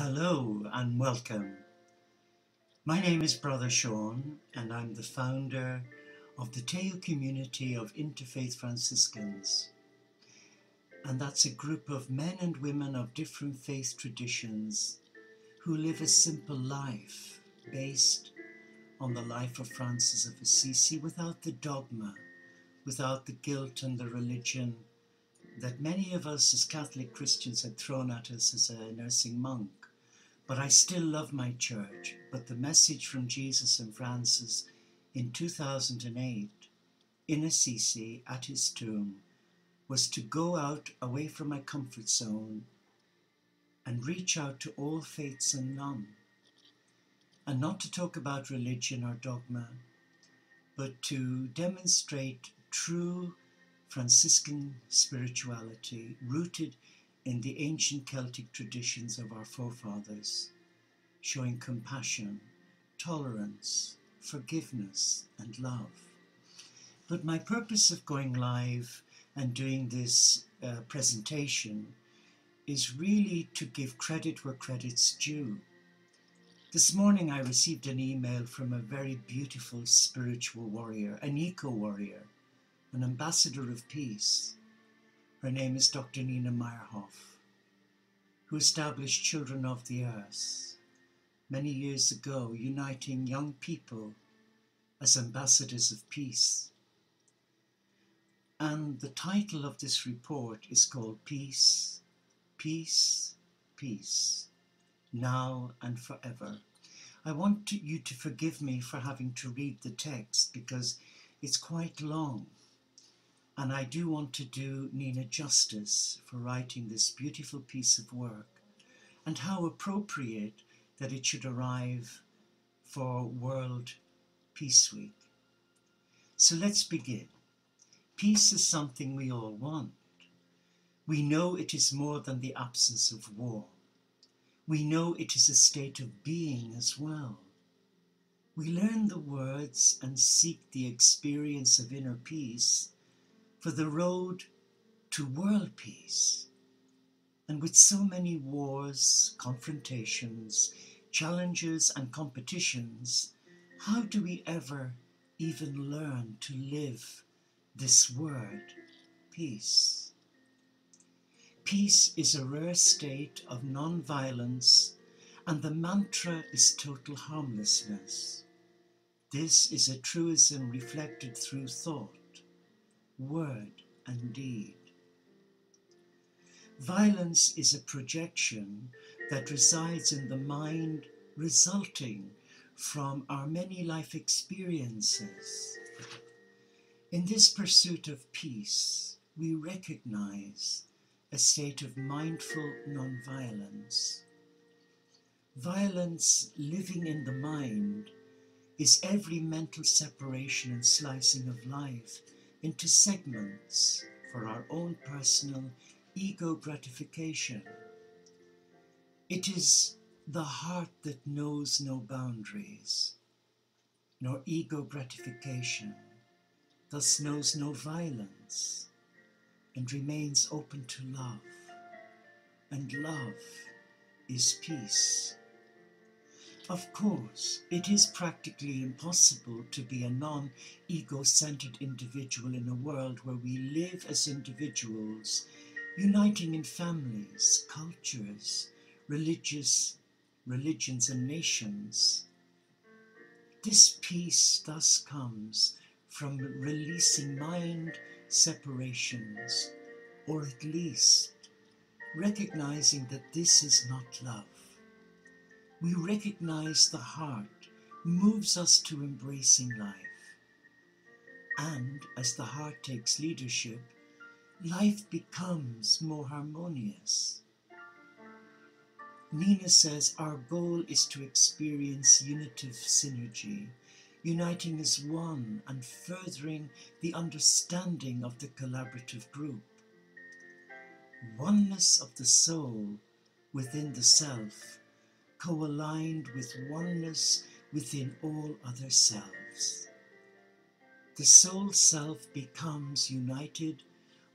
Hello and welcome. My name is Brother Sean and I'm the founder of the Teo community of Interfaith Franciscans. And that's a group of men and women of different faith traditions who live a simple life based on the life of Francis of Assisi without the dogma, without the guilt and the religion that many of us as Catholic Christians had thrown at us as a nursing monk. But I still love my church. But the message from Jesus and Francis in 2008 in Assisi at his tomb was to go out away from my comfort zone and reach out to all faiths and none. And not to talk about religion or dogma, but to demonstrate true Franciscan spirituality rooted in the ancient Celtic traditions of our forefathers, showing compassion, tolerance, forgiveness, and love. But my purpose of going live and doing this presentation is really to give credit where credit's due. This morning I received an email from a very beautiful spiritual warrior, an eco-warrior, an ambassador of peace. Her name is Dr. Nina Meyerhof, who established Children of the Earth many years ago, uniting young people as ambassadors of peace. And the title of this report is called Peace, Peace, Peace, Now and Forever. I want you to forgive me for having to read the text because it's quite long. And I do want to do Nina justice for writing this beautiful piece of work, and how appropriate that it should arrive for World Peace Week. So let's begin. Peace is something we all want. We know it is more than the absence of war. We know it is a state of being as well. We learn the words and seek the experience of inner peace for the road to world peace. And with so many wars, confrontations, challenges and competitions, how do we ever even learn to live this word, peace? Peace is a rare state of non-violence, and the mantra is total harmlessness. This is a truism reflected through thought, word and deed. Violence is a projection that resides in the mind, resulting from our many life experiences. In this pursuit of peace, we recognize a state of mindful non-violence. Violence living in the mind is every mental separation and slicing of life into segments for our own personal ego gratification. It is the heart that knows no boundaries, nor ego gratification, thus knows no violence, and remains open to love. And love is peace. Of course, it is practically impossible to be a non-ego-centered individual in a world where we live as individuals, uniting in families, cultures, religions and nations. This peace thus comes from releasing mind separations, or at least recognizing that this is not love. We recognize the heart moves us to embracing life. And as the heart takes leadership, life becomes more harmonious. Nina says our goal is to experience unitive synergy, uniting as one and furthering the understanding of the collaborative group. Oneness of the soul within the self, co-aligned with oneness within all other selves. The soul self becomes united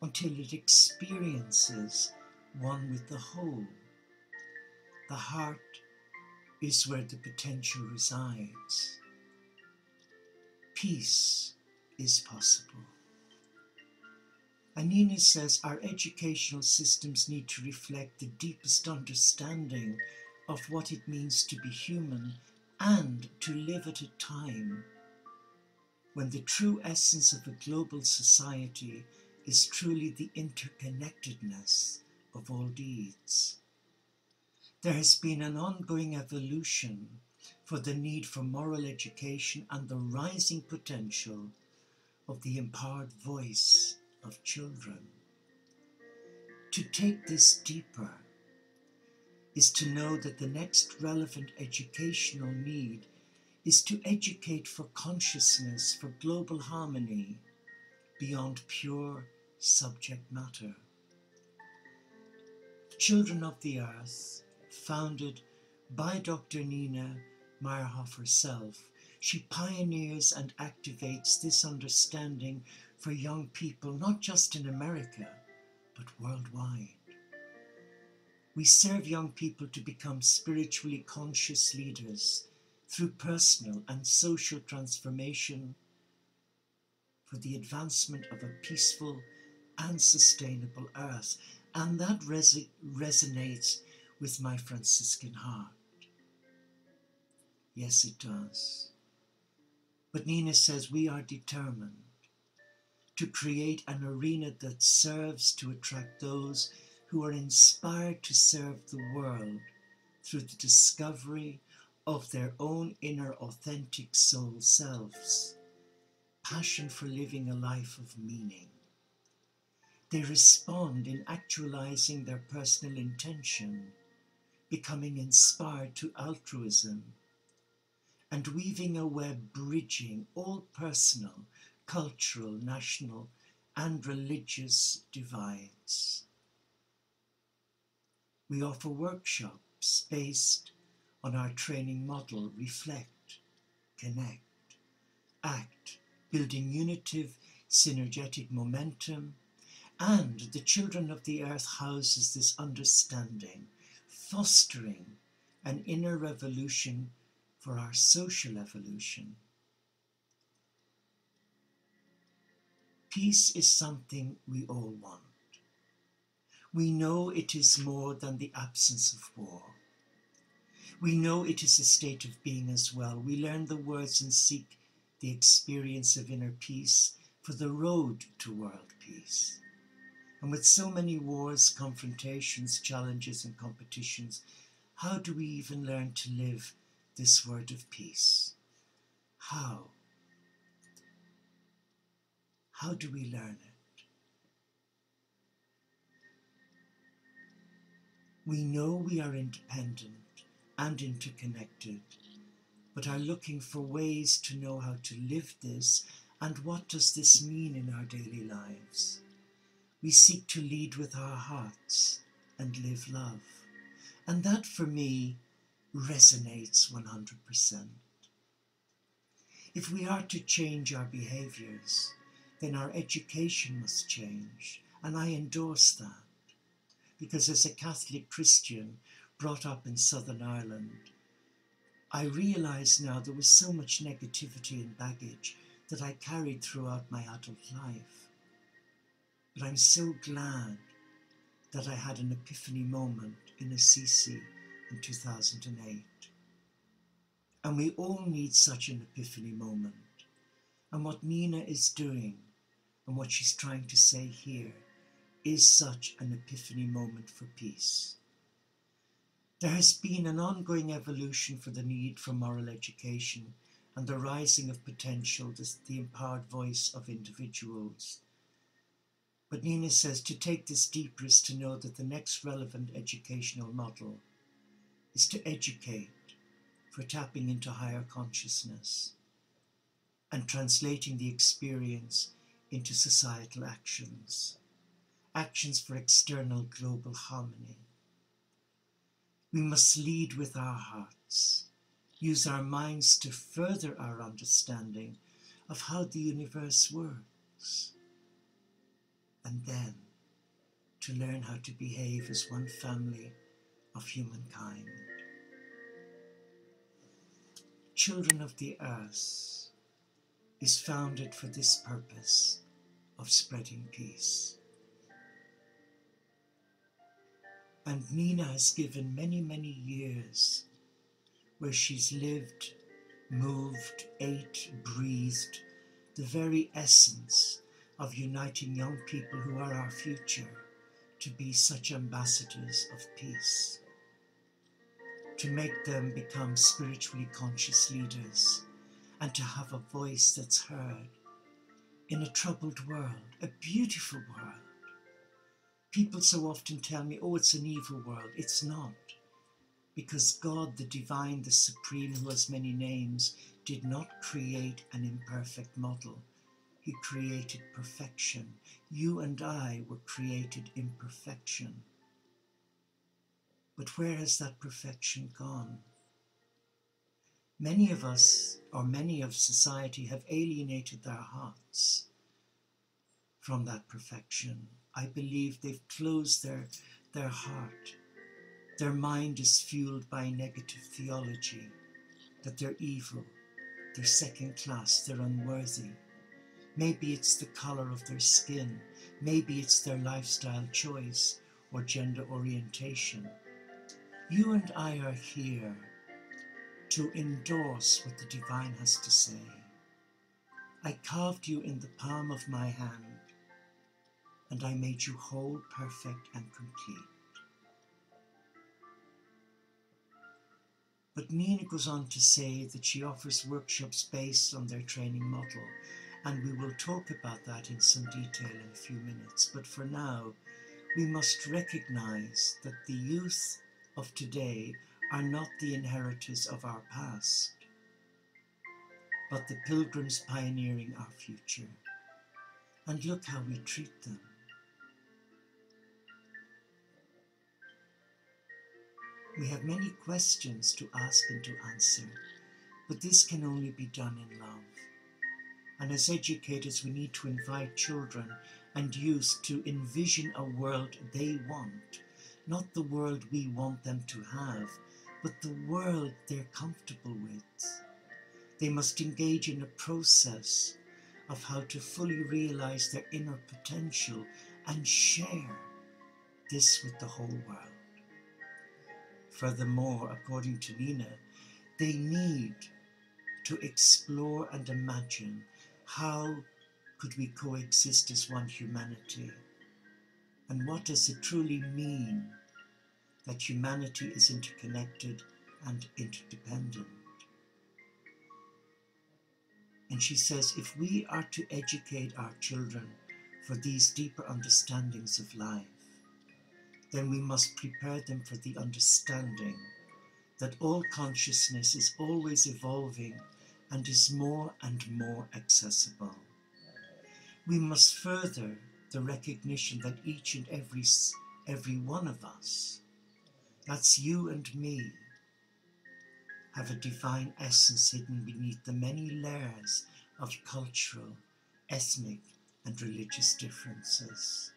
until it experiences one with the whole. The heart is where the potential resides. Peace is possible. And Nina says our educational systems need to reflect the deepest understanding of what it means to be human and to live at a time when the true essence of a global society is truly the interconnectedness of all deeds. There has been an ongoing evolution for the need for moral education and the rising potential of the empowered voice of children. To take this deeper is to know that the next relevant educational need is to educate for consciousness, for global harmony, beyond pure subject matter. Children of the Earth, founded by Dr. Nina Meyerhof herself, she pioneers and activates this understanding for young people, not just in America, but worldwide. We serve young people to become spiritually conscious leaders through personal and social transformation for the advancement of a peaceful and sustainable earth. And that resonates with my Franciscan heart. Yes, it does. But Nina says we are determined to create an arena that serves to attract those who are inspired to serve the world through the discovery of their own inner authentic soul selves, passion for living a life of meaning. They respond in actualizing their personal intention, becoming inspired to altruism, and weaving a web bridging all personal, cultural, national, and religious divides. We offer workshops based on our training model, reflect, connect, act, building unitive, synergetic momentum, and the Children of the Earth houses this understanding, fostering an inner revolution for our social evolution. Peace is something we all want. We know it is more than the absence of war. We know it is a state of being as well. We learn the words and seek the experience of inner peace for the road to world peace. And with so many wars, confrontations, challenges, and competitions, how do we even learn to live this word of peace? How? How do we learn it? We know we are independent and interconnected, but are looking for ways to know how to live this, and what does this mean in our daily lives? We seek to lead with our hearts and live love. And that for me resonates 100%. If we are to change our behaviors, then our education must change. And I endorse that. Because as a Catholic Christian brought up in Southern Ireland, I realize now there was so much negativity and baggage that I carried throughout my adult life. But I'm so glad that I had an epiphany moment in Assisi in 2008. And we all need such an epiphany moment. And what Nina is doing and what she's trying to say here is such an epiphany moment for peace. There has been an ongoing evolution for the need for moral education and the rising of potential, the empowered voice of individuals. But Nina says to take this deeper is to know that the next relevant educational model is to educate for tapping into higher consciousness and translating the experience into societal actions, actions for external global harmony. We must lead with our hearts, use our minds to further our understanding of how the universe works, and then to learn how to behave as one family of humankind. Children of the Earth is founded for this purpose of spreading peace. And Nina has given many, many years where she's lived, moved, ate, breathed the very essence of uniting young people who are our future to be such ambassadors of peace, to make them become spiritually conscious leaders and to have a voice that's heard in a troubled world, a beautiful world. People so often tell me, oh, it's an evil world. It's not. Because God, the divine, the supreme, who has many names, did not create an imperfect model. He created perfection. You and I were created in perfection. But where has that perfection gone? Many of us, or many of society, have alienated their hearts from that perfection. I believe they've closed their heart. Their mind is fueled by negative theology, that they're evil, they're second class, they're unworthy. Maybe it's the color of their skin, maybe it's their lifestyle choice or gender orientation. You and I are here to endorse what the divine has to say. I carved you in the palm of my hand, and I made you whole, perfect, and complete. But Nina goes on to say that she offers workshops based on their training model, and we will talk about that in some detail in a few minutes. But for now, we must recognize that the youth of today are not the inheritors of our past, but the pilgrims pioneering our future. And look how we treat them. We have many questions to ask and to answer, but this can only be done in love. And as educators, we need to invite children and youth to envision a world they want, not the world we want them to have, but the world they're comfortable with. They must engage in a process of how to fully realize their inner potential and share this with the whole world. Furthermore, according to Nina, they need to explore and imagine how could we coexist as one humanity, and what does it truly mean that humanity is interconnected and interdependent. And she says, if we are to educate our children for these deeper understandings of life, then we must prepare them for the understanding that all consciousness is always evolving and is more and more accessible. We must further the recognition that each and every one of us, that's you and me, have a divine essence hidden beneath the many layers of cultural, ethnic, and religious differences.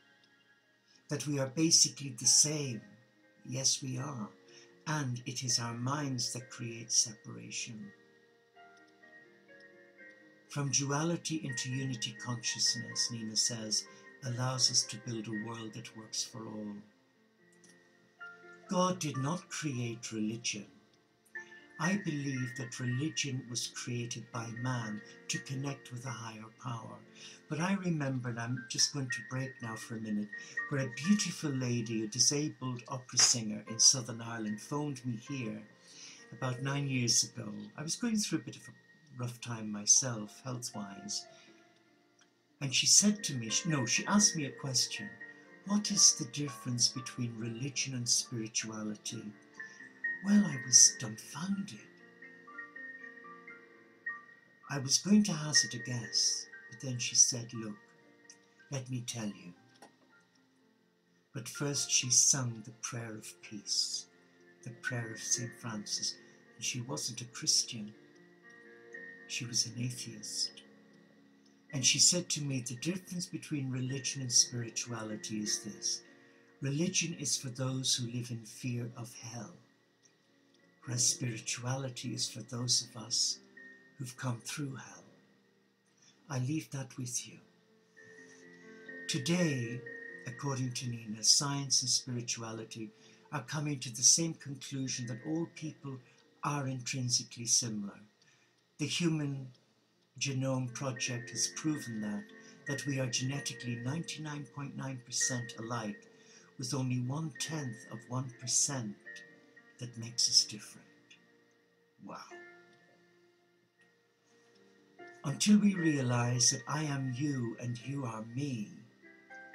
That we are basically the same. Yes, we are. And it is our minds that create separation. From duality into unity consciousness, Nina says, allows us to build a world that works for all. God did not create religion. I believe that religion was created by man to connect with a higher power. But I remember, and I'm just going to break now for a minute, where a beautiful lady, a disabled opera singer in Southern Ireland, phoned me here about 9 years ago. I was going through a bit of a rough time myself, health-wise. And she said to me, she asked me a question. What is the difference between religion and spirituality? Well, I was dumbfounded. I was going to hazard a guess, but then she said, look, let me tell you. But first she sung the prayer of peace, the prayer of Saint Francis. And she wasn't a Christian. She was an atheist. And she said to me, the difference between religion and spirituality is this. Religion is for those who live in fear of hell, whereas spirituality is for those of us who've come through hell. I leave that with you. Today, according to Nina, science and spirituality are coming to the same conclusion that all people are intrinsically similar. The Human Genome Project has proven that we are genetically 99.9% alike, with only 0.1% that makes us different. Wow. Until we realize that I am you and you are me,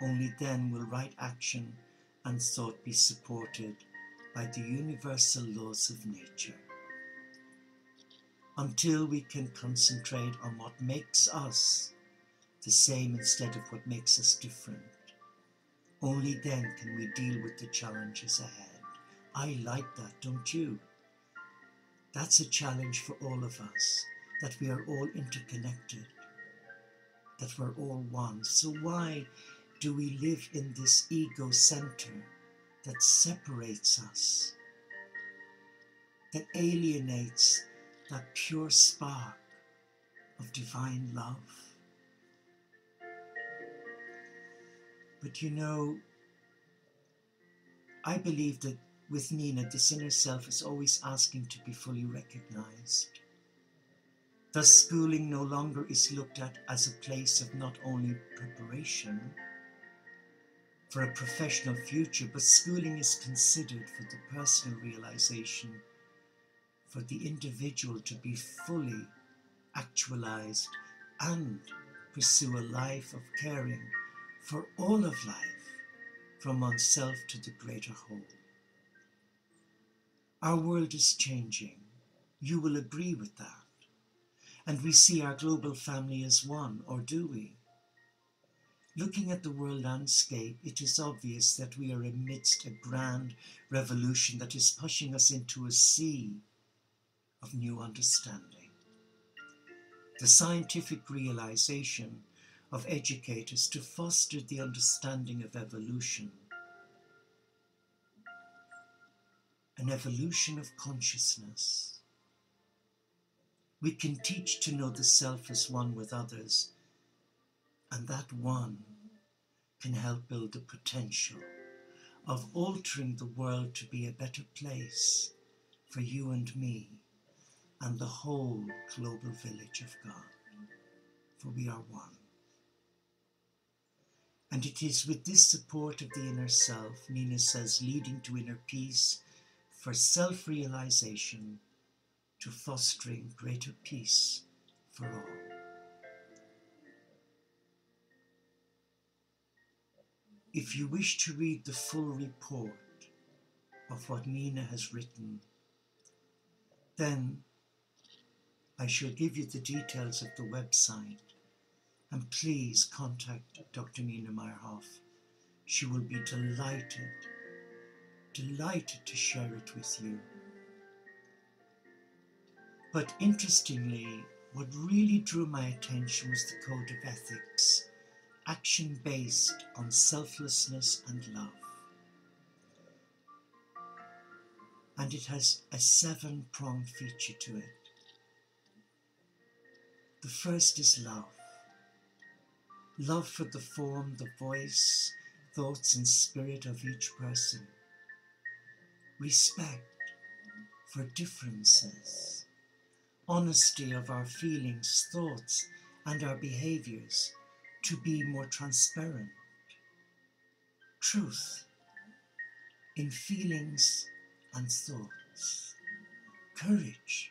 only then will right action and thought be supported by the universal laws of nature. Until we can concentrate on what makes us the same instead of what makes us different, only then can we deal with the challenges ahead. I like that, don't you? That's a challenge for all of us, that we are all interconnected, that we're all one. So why do we live in this ego center that separates us, that alienates that pure spark of divine love? But you know, I believe that with Nina, this inner self is always asking to be fully recognized. Thus, schooling no longer is looked at as a place of not only preparation for a professional future, but schooling is considered for the personal realization, for the individual to be fully actualized and pursue a life of caring for all of life, from oneself to the greater whole. Our world is changing. You will agree with that. And we see our global family as one, or do we? Looking at the world landscape, it is obvious that we are amidst a grand revolution that is pushing us into a sea of new understanding. The scientific realization of educators to foster the understanding of evolution, an evolution of consciousness. We can teach to know the self as one with others, and that one can help build the potential of altering the world to be a better place for you and me and the whole global village of God, for we are one. And it is with this support of the inner self, Nina says, leading to inner peace, for self-realization, to fostering greater peace for all. If you wish to read the full report of what Nina has written, then I shall give you the details of the website, and please contact Dr. Nina Meyerhof. She will be delighted to share it with you. But interestingly, what really drew my attention was the Code of Ethics, action based on selflessness and love. And it has a 7-pronged feature to it. The first is love. Love for the form, the voice, thoughts and spirit of each person. Respect for differences. Honesty of our feelings, thoughts and our behaviors to be more transparent. Truth in feelings and thoughts. Courage.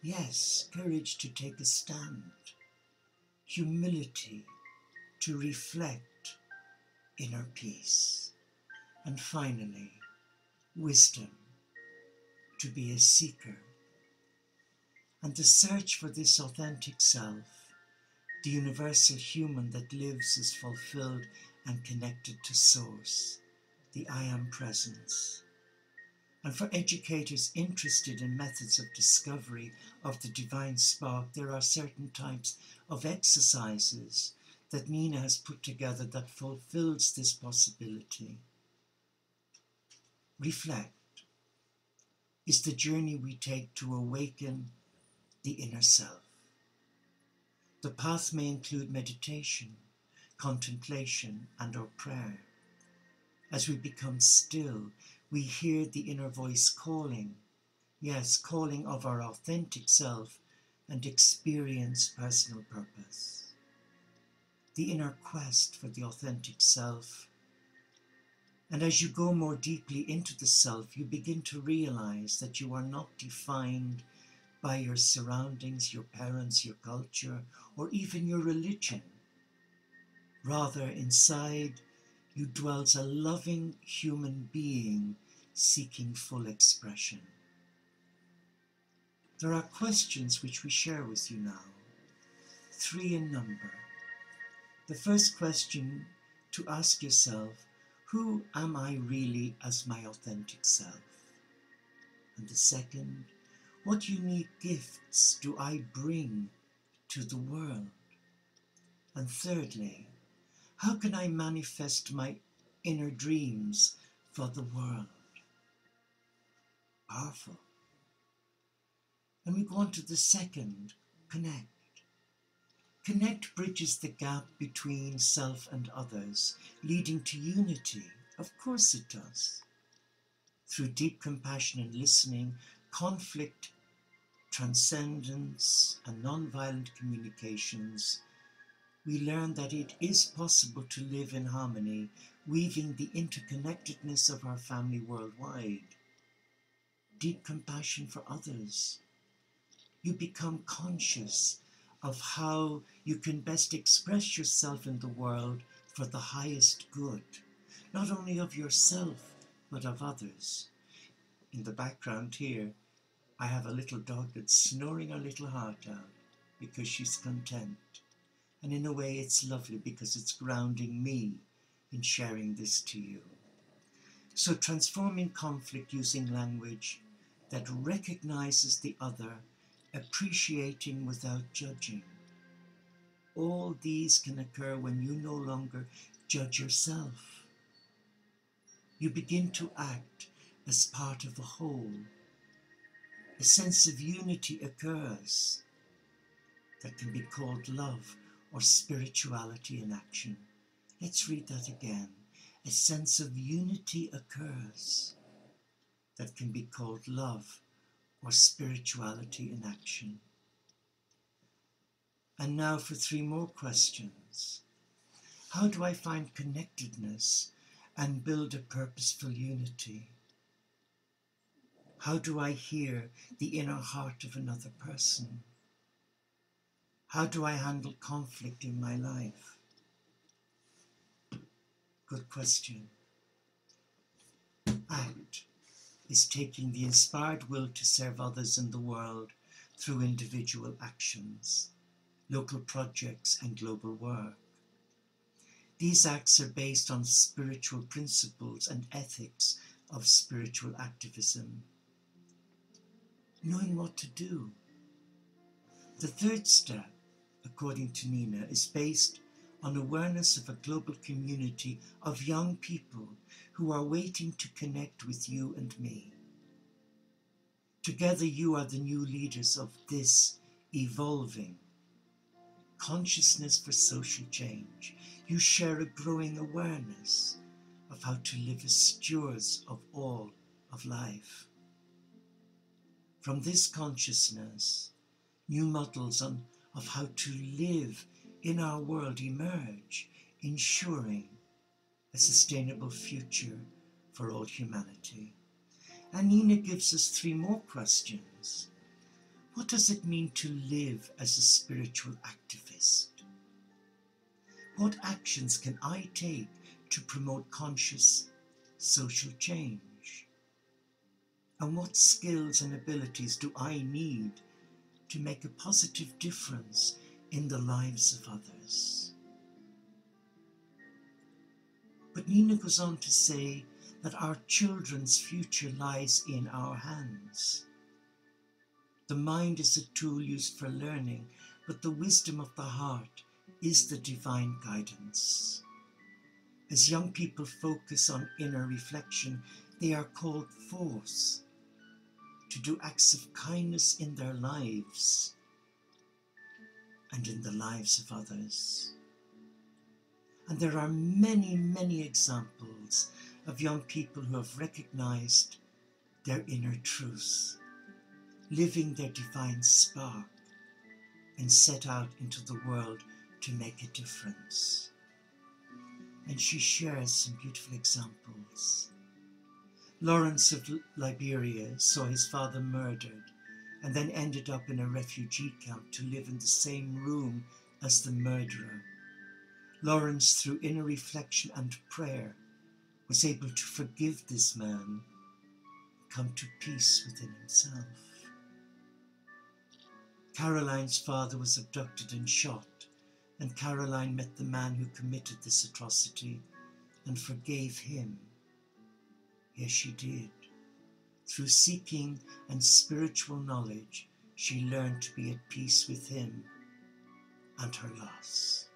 Yes, courage to take a stand. Humility to reflect inner peace. And finally, wisdom to be a seeker. And the search for this authentic self, the universal human that lives is fulfilled and connected to Source, the I Am Presence. And for educators interested in methods of discovery of the divine spark, there are certain types of exercises that Nina has put together that fulfills this possibility. Reflect is the journey we take to awaken the inner self. The path may include meditation, contemplation, and/or prayer. As we become still, we hear the inner voice calling, yes, calling of our authentic self, and experience personal purpose. The inner quest for the authentic self. And as you go more deeply into the self, you begin to realize that you are not defined by your surroundings, your parents, your culture, or even your religion. Rather, inside you dwells a loving human being seeking full expression. There are questions which we share with you now, 3 in number. The first question to ask yourself, who am I really as my authentic self? And the second, what unique gifts do I bring to the world? And thirdly, how can I manifest my inner dreams for the world? Powerful. And we go on to the second, connect. Connect bridges the gap between self and others, leading to unity. Of course it does. Through deep compassion and listening, conflict, transcendence, and non-violent communications, we learn that it is possible to live in harmony, weaving the interconnectedness of our family worldwide. Deep compassion for others. You become conscious of how you can best express yourself in the world for the highest good, not only of yourself, but of others. In the background here, I have a little dog that's snoring her little heart out because she's content. And in a way it's lovely because it's grounding me in sharing this to you. So transforming conflict using language that recognizes the other, appreciating without judging. All these can occur when you no longer judge yourself. You begin to act as part of a whole. A sense of unity occurs that can be called love or spirituality in action. Let's read that again. A sense of unity occurs that can be called love or spirituality in action. And now for 3 more questions. How do I find connectedness and build a purposeful unity? How do I hear the inner heart of another person? How do I handle conflict in my life? Good question. Act is taking the inspired will to serve others in the world through individual actions, local projects, and global work. These acts are based on spiritual principles and ethics of spiritual activism. Knowing what to do. The third step, according to Nina, is based on awareness of a global community of young people who are waiting to connect with you and me. Together you are the new leaders of this evolving consciousness for social change. You share a growing awareness of how to live as stewards of all of life. From this consciousness, new models of how to live in our world emerge, ensuring a sustainable future for all humanity. And Nina gives us 3 more questions. What does it mean to live as a spiritual activist? What actions can I take to promote conscious social change? And what skills and abilities do I need to make a positive difference in the lives of others? But Nina goes on to say that our children's future lies in our hands. The mind is a tool used for learning, but the wisdom of the heart is the divine guidance. As young people focus on inner reflection, They are called forth to do acts of kindness in their lives and in the lives of others. And there are many, many examples of young people who have recognized their inner truth, living their divine spark, and set out into the world to make a difference. And she shares some beautiful examples. Lawrence of Liberia saw his father murdered and then ended up in a refugee camp to live in the same room as the murderer. Lawrence, through inner reflection and prayer, was able to forgive this man, come to peace within himself. Caroline's father was abducted and shot, and Caroline met the man who committed this atrocity and forgave him. Yes, she did. Through seeking and spiritual knowledge, she learned to be at peace with him and her loss.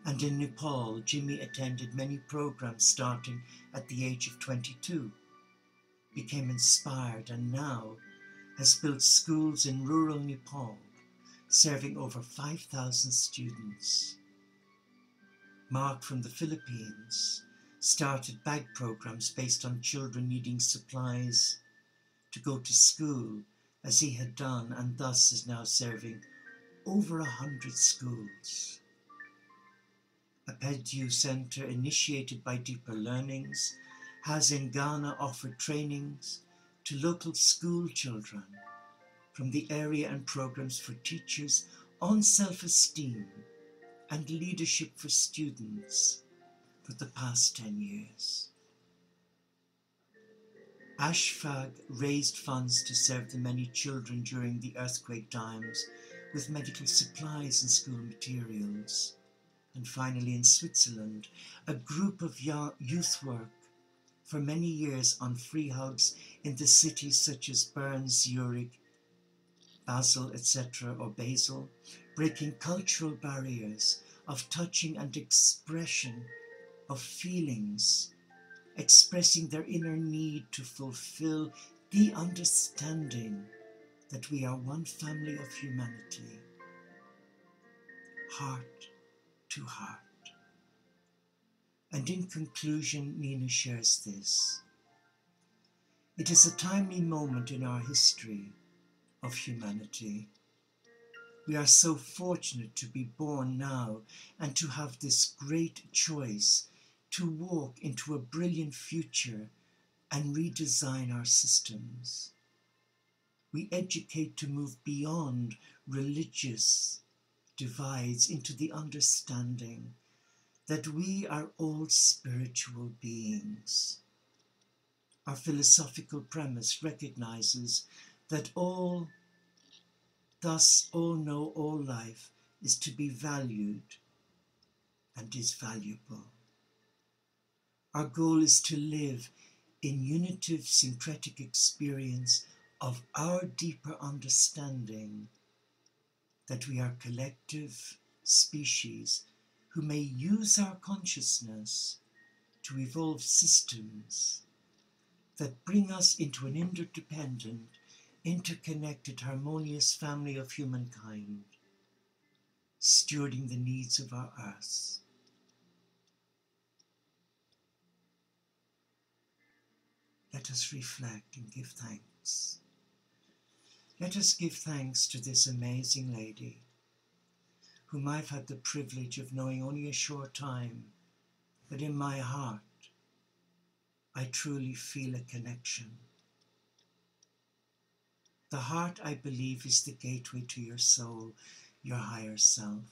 And in Nepal, Jimmy attended many programs starting at the age of 22, became inspired, and now has built schools in rural Nepal, serving over 5,000 students. Mark from the Philippines started bag programs based on children needing supplies to go to school, as he had done, and thus is now serving over 100 schools. A Purdue Center initiated by Deeper Learnings has in Ghana offered trainings to local school children from the area and programs for teachers on self-esteem and leadership for students for the past 10 years. Ashfag raised funds to serve the many children during the earthquake times with medical supplies and school materials. And finally, in Switzerland, a group of youth work for many years on free hugs in the cities such as Bern, Zurich, Basel, etc., or Basel, breaking cultural barriers of touching and expression of feelings, expressing their inner need to fulfill the understanding that we are one family of humanity, heart to heart. And in conclusion, Nina shares this. It is a timely moment in our history of humanity. We are so fortunate to be born now and to have this great choice to walk into a brilliant future and redesign our systems. We educate to move beyond religious divides into the understanding that we are all spiritual beings. Our philosophical premise recognizes that all know all life is to be valued and is valuable. Our goal is to live in unitive syncretic experience of our deeper understanding that we are collective species who may use our consciousness to evolve systems that bring us into an interdependent, interconnected, harmonious family of humankind, stewarding the needs of our earth. Let us reflect and give thanks. Let us give thanks to this amazing lady, whom I've had the privilege of knowing only a short time, but in my heart, I truly feel a connection. The heart, I believe, is the gateway to your soul, your higher self.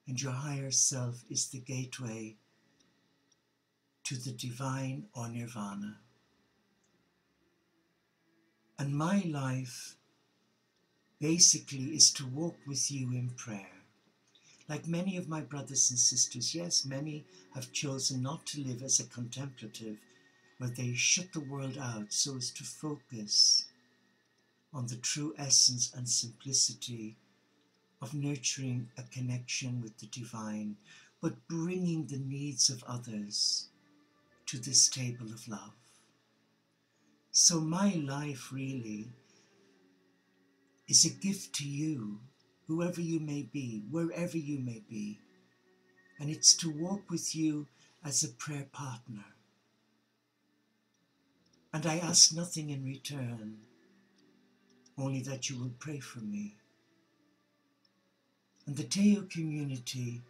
And your higher self is the gateway to the divine or nirvana. And my life basically is to walk with you in prayer. Like many of my brothers and sisters, yes, many have chosen not to live as a contemplative, where they shut the world out so as to focus on the true essence and simplicity of nurturing a connection with the divine, but bringing the needs of others to this table of love. So my life really is a gift to you, whoever you may be, wherever you may be. And it's to walk with you as a prayer partner. And I ask nothing in return, only that you will pray for me. And the Teo community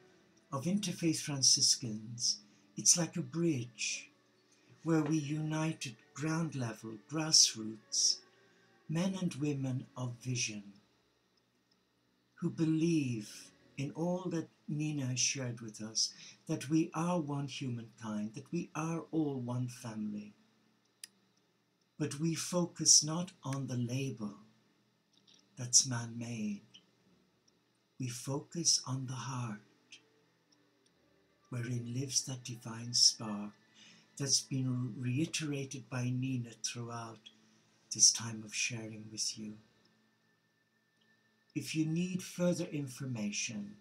of Interfaith Franciscans, it's like a bridge where we unite at ground level, grassroots, men and women of vision, who believe in all that Nina has shared with us, that we are one humankind, that we are all one family. But we focus not on the label that's man-made. We focus on the heart, wherein lives that divine spark that's been reiterated by Nina throughout this time of sharing with you. If you need further information,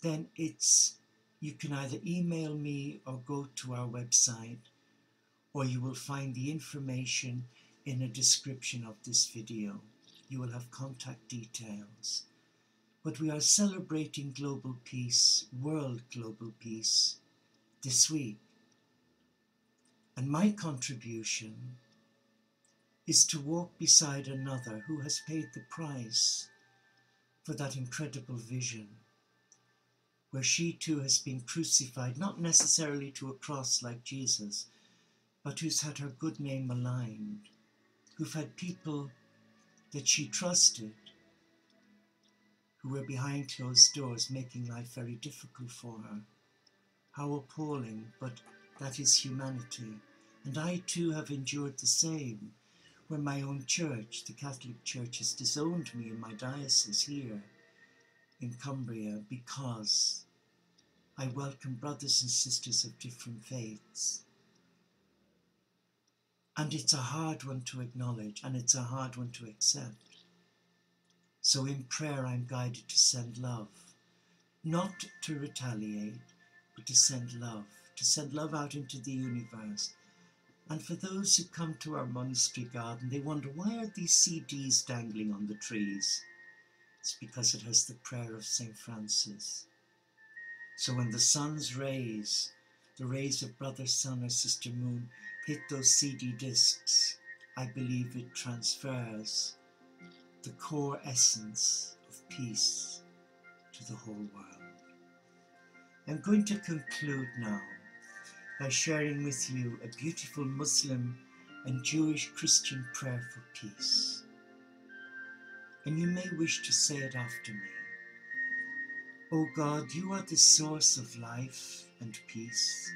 then you can either email me or go to our website, or you will find the information in a description of this video. You will have contact details. But we are celebrating global peace, world global peace, this week. And my contribution is to walk beside another who has paid the price for that incredible vision, where she too has been crucified, not necessarily to a cross like Jesus, but who's had her good name maligned, who've had people that she trusted who were behind closed doors making life very difficult for her. How appalling, but that is humanity. And I too have endured the same, where my own church, the Catholic Church, has disowned me in my diocese here in Cumbria because I welcome brothers and sisters of different faiths. And it's a hard one to acknowledge, and it's a hard one to accept. So in prayer I'm guided to send love, not to retaliate, but to send love out into the universe. And for those who come to our monastery garden, they wonder, why are these CDs dangling on the trees? It's because it has the prayer of Saint Francis. So when the sun's rays, the rays of brother sun or sister moon, hit those CD discs, I believe it transfers the core essence of peace to the whole world. I'm going to conclude now by sharing with you a beautiful Muslim and Jewish Christian prayer for peace. And you may wish to say it after me. O God, you are the source of life and peace.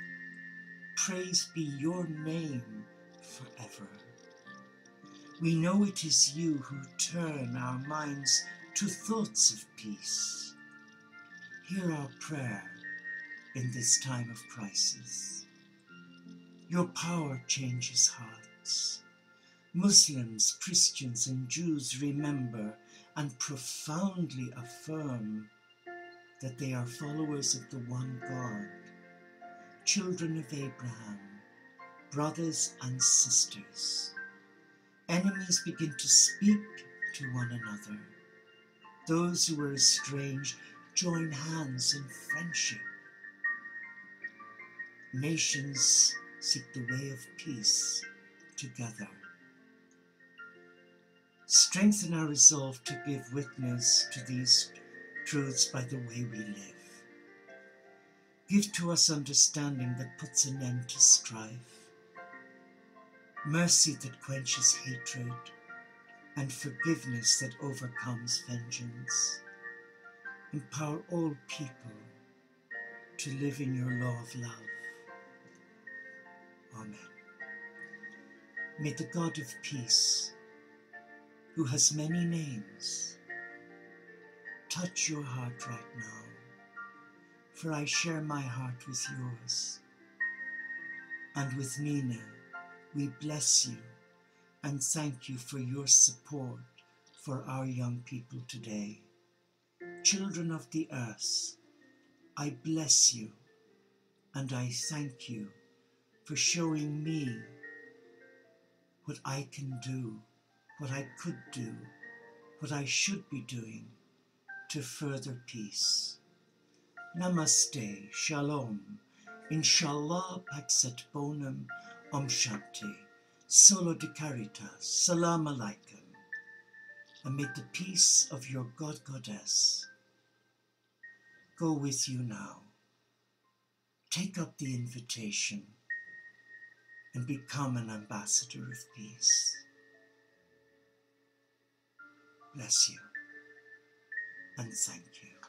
Praise be your name forever. We know it is you who turn our minds to thoughts of peace. Hear our prayer in this time of crisis. Your power changes hearts. Muslims, Christians, and Jews remember and profoundly affirm that they are followers of the one God, children of Abraham, brothers and sisters. Enemies begin to speak to one another. Those who are estranged join hands in friendship. Nations seek the way of peace together. Strengthen our resolve to give witness to these truths by the way we live. Give to us understanding that puts an end to strife, mercy that quenches hatred, and forgiveness that overcomes vengeance. Empower all people to live in your law of love. Amen. May the God of peace, who has many names, touch your heart right now, for I share my heart with yours. And with Nina, we bless you and thank you for your support for our young people today. Children of the earth, I bless you and I thank you for showing me what I can do, what I could do, what I should be doing to further peace. Namaste, Shalom, Inshallah Paxet Bonum Om Shanti, Solo de Caritas, Salam Alaikum, and may the peace of your God Goddess go with you now. Take up the invitation and become an ambassador of peace. Bless you and thank you.